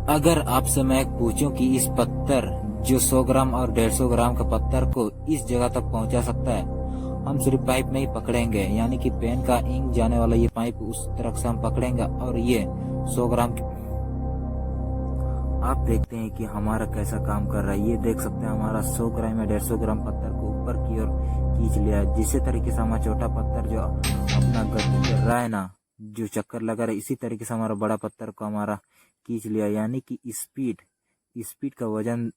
अगर आपसे मैं पूछूं कि इस पत्थर जो 100 ग्राम और 150 ग्राम का पत्थर को इस जगह तक पहुंचा सकता है, हम सिर्फ पाइप में ही पकड़ेंगे, यानी कि पेन का इंक जाने वाला ये पाइप उस तरफ से हम पकड़ेंगे और ये 100 ग्राम की। आप देखते हैं कि हमारा कैसा काम कर रहा है। ये देख सकते हैं हमारा 100 ग्राम या 150 ग्राम पत्थर को ऊपर की ओर खींच लिया है। जिस तरीके से हमारा छोटा पत्थर जो अपना गति कर रहा है ना, जो चक्कर लगा रहा है, इसी तरीके से हमारा बड़ा पत्थर को हमारा खींच लिया, यानी कि स्पीड का वजन